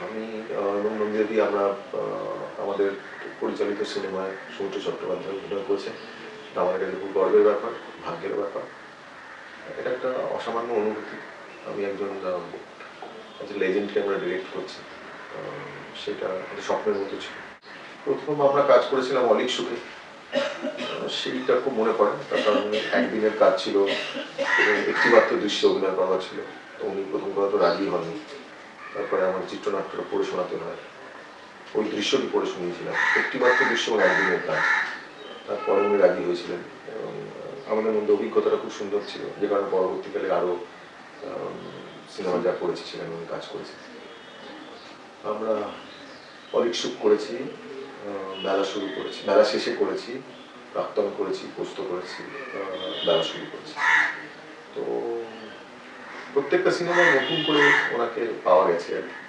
আমি এবং নন্দিয়াদি আমরা আমাদের পরিচালিত সিনেমায় সৌমিত্র চট্টোপাধ্যায় অভিনয় করেছে। এটা আমাদের কাছে খুব গর্বের ব্যাপার, ভাগ্যের ব্যাপার। এটা একটা অসামান্য অনুভূতি। আমি একজন লেজেন্ডকে আমরা ডিরেক্ট করছি, সেটা একটা স্বপ্নের মতো ছিল। প্রথম আমরা কাজ করেছিলাম অলিক সুখে, সেইটা খুব মনে পড়ে। তার কারণ একদিনের কাজ ছিল এবং একটি মাত্র দৃশ্য অভিনয় করা ছিল। তো উনি প্রথম কথা তো রাজি হননি। তারপরে আমার চিত্রনাট্যটা পড়ে শোনাতে হয়, ওই দৃশ্যটি পড়ে শুনিয়েছিলাম। একটি মাত্র দৃশ্য এবং একদিনের কাজ। তারপরে উনি রাজি হয়েছিলেন এবং আমাদের মধ্যে অভিজ্ঞতাটা খুব সুন্দর ছিল, যে কারণে পরবর্তীকালে আরও সিনেমা যা করেছি সেখানে উনি কাজ করেছি। আমরা অলিক সুখ করেছি, মেলা শুরু করেছি, মেলা শেষে করেছি, প্রাক্তন করেছি, পোস্ত করেছি, মেলা শুরু করেছি। তো প্রত্যেকটা সিনেমায় নতুন করে ওনাকে পাওয়া গেছে আর কি।